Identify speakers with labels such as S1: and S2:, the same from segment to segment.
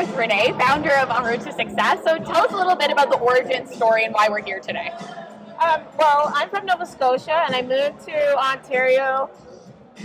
S1: with Renee, founder of EnRoute to Success. So tell us a little bit about the origin story and why we're here today.
S2: Well, I'm from Nova Scotia, and I moved to Ontario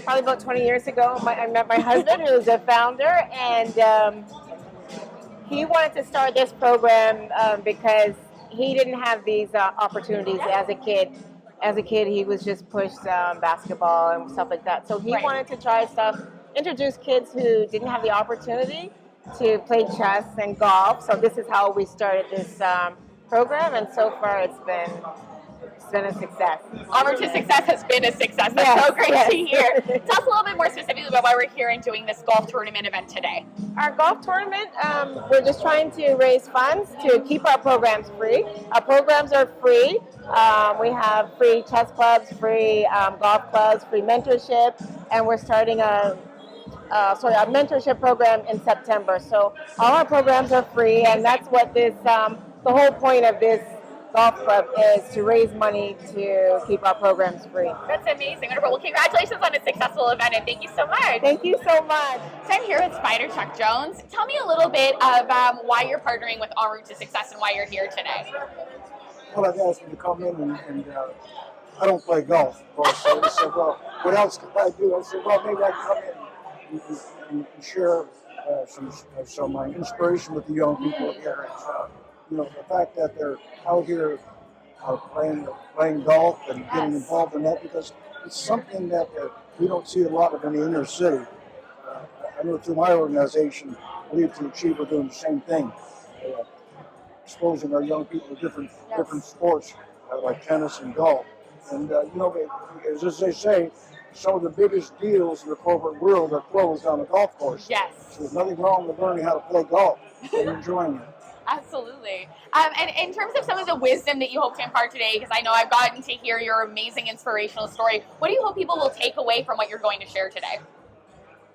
S2: probably about 20 years ago. I met my husband, who's a founder, and he wanted to start this program because he didn't have these opportunities as a kid. As a kid, he was just pushed basketball and stuff like that. So he wanted to try stuff, introduce kids who didn't have the opportunity to play chess and golf. So this is how we started this program, and so far it's been a success.
S1: EnRoute to Success has been a success. That's so great to hear. Tell us a little bit more specifically about why we're here and doing this golf tournament event today.
S2: Our golf tournament, we're just trying to raise funds to keep our programs free. Our programs are free. We have free chess clubs, free golf clubs, free mentorship, and we're starting a mentorship program in September. So all our programs are free, and that's what this, the whole point of this golf club is, to raise money to keep our programs free.
S1: That's amazing. Wonderful. Well, congratulations on a successful event, and thank you so much.
S2: Thank you so much.
S1: So I'm here with Spider Chuck Jones. Tell me a little bit of why you're partnering with EnRoute to Success and why you're here today.
S3: Well, I've asked him to come in, and I don't play golf, of course. So he said, well, what else could I do? I said, well, maybe I can come in and share some inspiration with the young people here. And, the fact that they're out here playing golf and getting involved in that, because it's something that we don't see a lot of in the inner city. I know through my organization, Lead to Achieve, we're doing the same thing. Exposing our young people to different sports like tennis and golf. And, as they say, some of the biggest deals in the corporate world are closed on a golf course.
S1: Yes.
S3: So there's nothing wrong with learning how to play golf and enjoying it.
S1: Absolutely. And in terms of some of the wisdom that you hope to impart today, because I know I've gotten to hear your amazing inspirational story, what do you hope people will take away from what you're going to share today?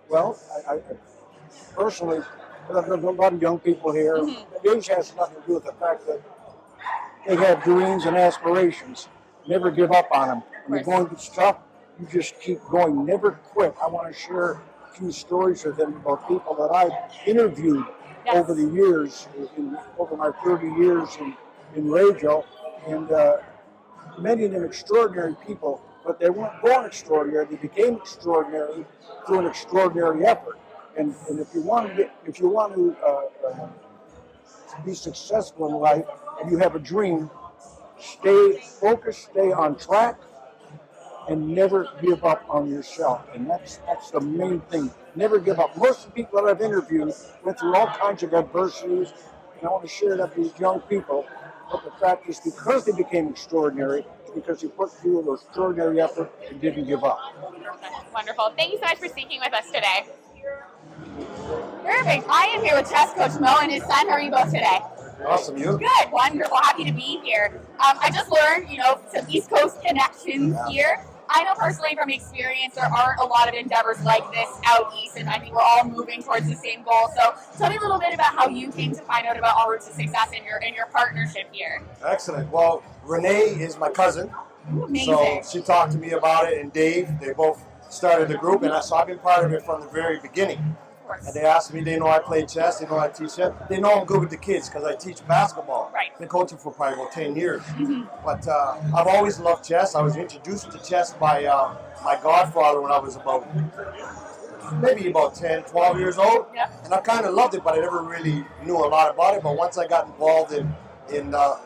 S3: Well, I personally, there's a lot of young people here. Mm-hmm. Age has nothing to do with the fact that they have dreams and aspirations. Never give up on them. When you're going through stuff, you just keep going. Never quit. I want to share a few stories with them about people that I've interviewed over the years, over my 30 years in radio, and many of them extraordinary people, but they weren't born extraordinary. They became extraordinary through an extraordinary effort. And if you want to be successful in life, and you have a dream, stay focused, stay on track, and never give up on yourself. And that's the main thing. Never give up. Most of the people that I've interviewed went through all kinds of adversities, and I want to share that with these young people. But the fact is, because they became extraordinary, it's because they put through an extraordinary effort and didn't give up.
S1: Wonderful. Thank you so much for speaking with us today. Perfect. I am here with chess coach Mo and his son. How are you both today?
S4: Awesome, you?
S1: Good, wonderful. Happy to be here. I just learned, some East Coast connections here. I know personally from experience there aren't a lot of endeavors like this out east, and I think we're all moving towards the same goal. So tell me a little bit about how you came to find out about EnRoute to Success in your partnership here.
S4: Excellent. Well, Renee is my cousin.
S1: Amazing.
S4: So she talked to me about it, and Dave, they both started the group, and so I've been part of it from the very beginning. And they asked me, they know I play chess, they know I teach chess. They know I'm good with the kids because I teach basketball.
S1: Right.
S4: Been coaching for probably about 10 years. Mm-hmm. But I've always loved chess. I was introduced to chess by my godfather when I was maybe about 10, 12 years old.
S1: Yeah.
S4: And I kind of loved it, but I never really knew a lot about it. But once I got involved in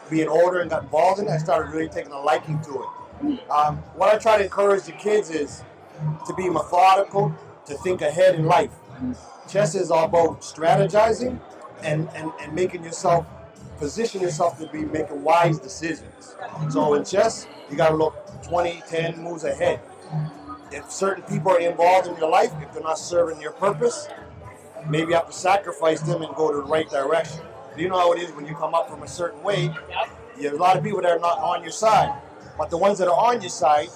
S4: being older and got involved in it, I started really taking a liking to it. Mm-hmm. What I try to encourage the kids is to be methodical, to think ahead in life. Chess is all about strategizing and position yourself to be making wise decisions. So in chess, you got to look 20, 10 moves ahead. If certain people are involved in your life, if they're not serving your purpose, maybe you have to sacrifice them and go to the right direction. You know how it is when you come up from a certain way, you have a lot of people that are not on your side. But the ones that are on your side,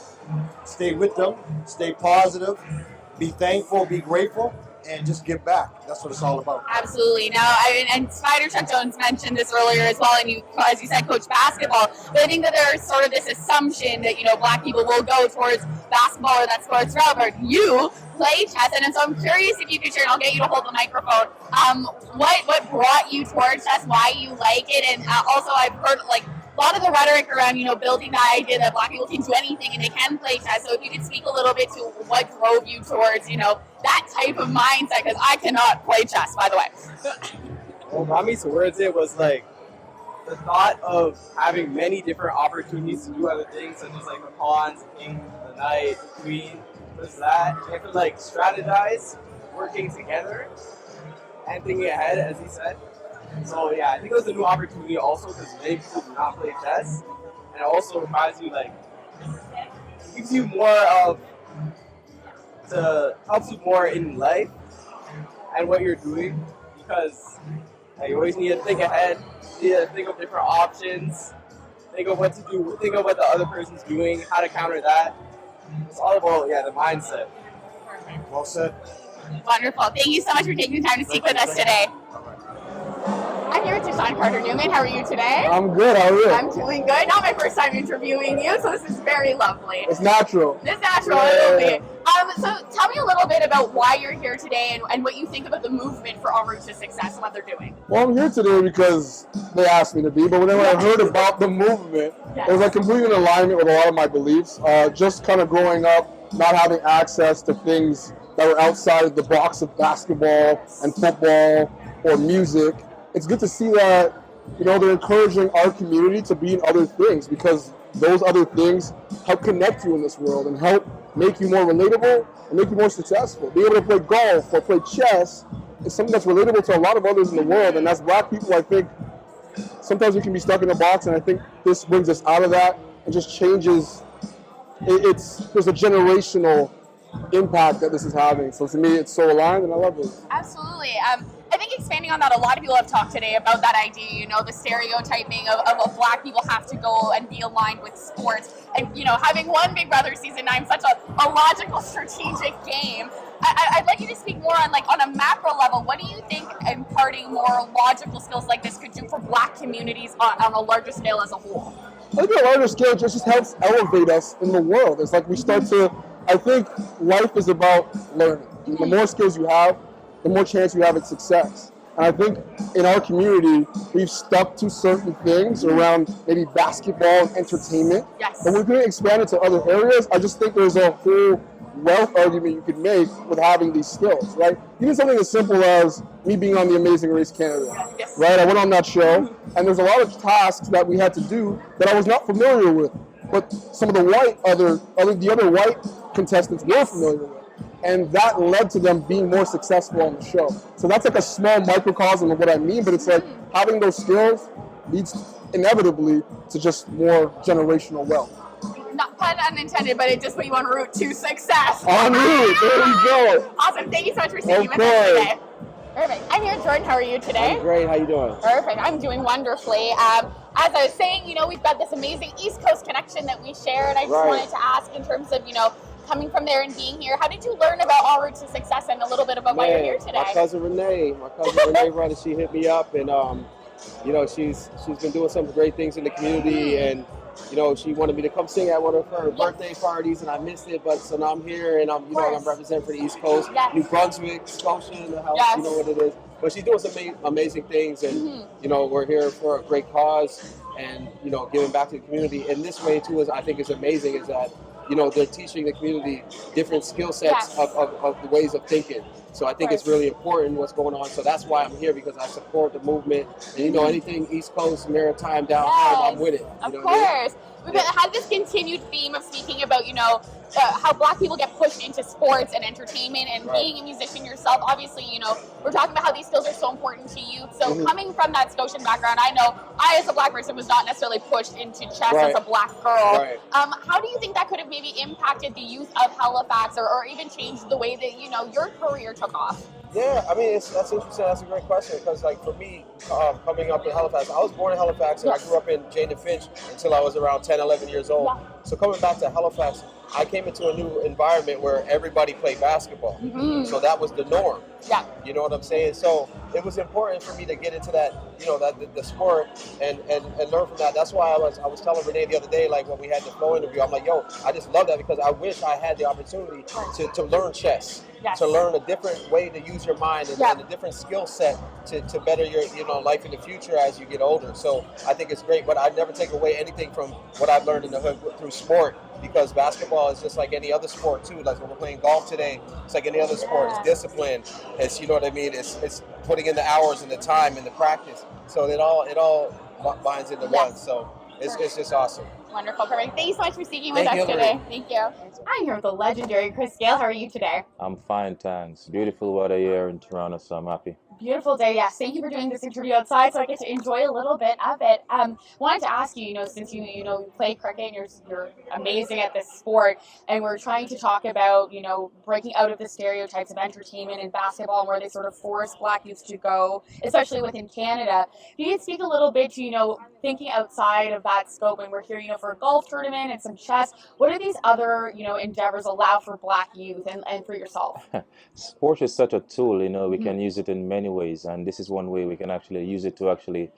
S4: stay with them, stay positive, be thankful, be grateful, and just give back. That's what it's all about.
S1: Absolutely. Now, and Spider Chuck Jones mentioned this earlier as well, and you, as you said, coach basketball. But I think that there's sort of this assumption that, Black people will go towards basketball or that sports relevant, you play chess, and so I'm curious if you could share, and I'll get you to hold the microphone, what brought you towards chess, why you like it, and also I've heard like a lot of the rhetoric around, building that idea that Black people can do anything and they can play chess. So if you could speak a little bit to what drove you towards, that type of mindset, because I cannot play chess, by the way.
S5: What brought me towards it was like the thought of having many different opportunities to do other things, such as like the pawns, the king, the knight, the queen, this, that. You have to like strategize, working together, and thinking ahead, as he said. So yeah, I think it was a new opportunity also because many people do not play chess, and it also reminds you like it gives you more of helps you more in life and what you're doing, because you always need to think ahead, you need to think of different options, think of what to do, think of what the other person's doing, how to counter that. It's all about the mindset.
S4: Well said.
S1: Wonderful. Thank you so much for taking the time to speak with us today. I'm here with Deshaun Carter-Newman. How are you today?
S6: I'm good. How are you?
S1: I'm doing good. Not my first time interviewing you, so this is very lovely.
S6: It's natural.
S1: It's natural.
S6: Yeah.
S1: So tell me a little bit about why you're here today and what you think about the movement for EnRoute to Success and what they're doing.
S6: Well, I'm here today because they asked me to be, but whenever I heard about the movement, it was like completely in alignment with a lot of my beliefs. Just kind of growing up, not having access to things that were outside of the box of basketball and football or music. It's good to see that, they're encouraging our community to be in other things, because those other things help connect you in this world and help make you more relatable and make you more successful. Being able to play golf or play chess is something that's relatable to a lot of others in the world. And as Black people, I think sometimes we can be stuck in a box, and I think this brings us out of that and just changes. There's a generational impact that this is having. So to me, it's so aligned, and I love it.
S1: Absolutely. I think expanding on that, a lot of people have talked today about that idea, the stereotyping of Black people have to go and be aligned with sports. And, having won Big Brother Season 9, such a logical, strategic game, I'd like you to speak more on a macro level. What do you think imparting more logical skills like this could do for Black communities on a larger scale as a whole?
S6: I think on a larger scale, it just helps elevate us in the world. It's like we start to, I think life is about learning. The more skills you have, the more chance you have at success. And I think in our community, we've stuck to certain things around maybe basketball and entertainment.
S1: Yes.
S6: But we're going to expand it to other areas. I just think there's a whole wealth argument you could make with having these skills, right? Even something as simple as me being on the Amazing Race Canada,
S1: Yes.
S6: right? I went on that show, and there's a lot of tasks that we had to do that I was not familiar with, but some of the other white contestants were familiar with. And that led to them being more successful on the show. So that's like a small microcosm of what I mean, but it's like having those skills leads inevitably to just more generational wealth.
S1: Not pun unintended, but it just put you en route to success.
S6: En route, there we go.
S1: Awesome. Thank you so much for speaking with us today. Perfect. I'm here, Jordan. How are you today?
S5: I'm great. How you doing?
S1: Perfect. I'm doing wonderfully. As I was saying, we've got this amazing East Coast connection that we share, and I just wanted to ask in terms of, coming from there and being here, how did you learn about EnRoute to Success and a little bit about why you're here today?
S5: My cousin Renee, brother, she hit me up, and she's been doing some great things in the community, and she wanted me to come sing at one of her birthday parties, and I missed it, but so now I'm here, and I'm representing for the East Coast, New Brunswick, Scotia in the house, you know what it is. But she's doing some amazing things, and we're here for a great cause, and giving back to the community. And this way too, I think is amazing, is that they're teaching the community different skill sets of the ways of thinking. So I think it's really important what's going on. So that's why I'm here, because I support the movement. And anything East Coast, Maritime, down home, I'm with it.
S1: Of course. We've had this continued theme of speaking about, how Black people get pushed into sports and entertainment, and being a musician yourself, obviously, we're talking about how these skills are so important to you. So coming from that Scotian background, I know I, as a Black person, was not necessarily pushed into chess as a Black girl. How do you think that could have maybe impacted the youth of Halifax, or even changed the way that, your career took off?
S5: Yeah, I mean, that's interesting. That's a great question, because, like, for me, coming up in Halifax, I was born in Halifax, and I grew up in Jane and Finch until I was around 10, 11 years old. So coming back to Halifax, I came into a new environment where everybody played basketball. So that was the norm.
S1: Yeah.
S5: You know what I'm saying? So it was important for me to get into that, you know, that the sport and learn from that. That's why I was telling Renee the other day, like when we had the flow interview, I'm like, yo, I just love that because I wish I had the opportunity to learn chess.
S1: Yes.
S5: To learn a different way to use your mind and a different skill set to better your life in the future as you get older. So I think it's great, but I never take away anything from what I've learned in the hood through sport, because basketball is just like any other sport too. Like when we're playing golf today, it's like any other sport. It's discipline. It's, you know what I mean. It's putting in the hours and the time and the practice. So it all binds into one. So it's just awesome.
S1: Wonderful, perfect. Thank you so much for speaking with
S5: Thank
S1: us
S5: you,
S1: today.
S5: Marie.
S1: Thank you. I'm here with the legendary Chris Gale. How are you today?
S7: I'm fine, thanks. Beautiful weather here in Toronto, so I'm happy.
S1: Beautiful day, yes. Thank you for doing this interview outside, so I get to enjoy a little bit of it. Wanted to ask you, since you play cricket and you're amazing at this sport, and we're trying to talk about, breaking out of the stereotypes of entertainment and basketball and where they sort of force Black youth to go, especially within Canada. If you could speak a little bit to, thinking outside of that scope, and we're here, for a golf tournament and some chess, what are these other, endeavors allow for Black youth and for yourself?
S7: Sport is such a tool, we can use it in many ways, and this is one way we can actually use it to actually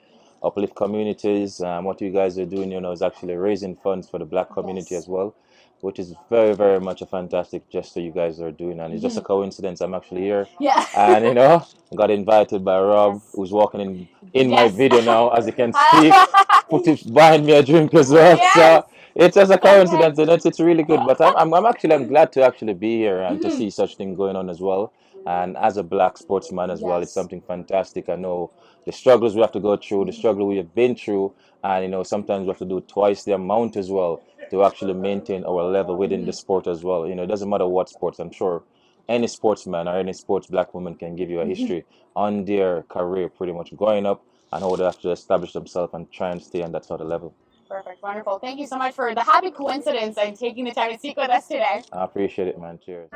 S7: uplift communities. What you guys are doing, is actually raising funds for the Black community as well, which is very, very much a fantastic gesture you guys are doing. And it's just a coincidence I'm actually here.
S1: Yeah.
S7: And, got invited by Rob, who's walking in my
S1: Yes.
S7: video now, as you can see, put it buying me a drink as well.
S1: Yes.
S7: So it's just a coincidence, and it's really good. But I'm glad to actually be here and to see such thing going on as well. And as a Black sportsman as well, it's something fantastic. I know the struggles we have to go through, the struggle we have been through, and sometimes we have to do twice the amount as well to actually maintain our level within the sport as well. It doesn't matter what sports. I'm sure any sportsman or any sports Black woman can give you a history on their career, pretty much growing up and how they have to establish themselves and try and stay on that sort of level.
S1: Perfect. Wonderful. Thank you so much for the happy coincidence and taking the time to speak with us today.
S7: I appreciate it, man. Cheers.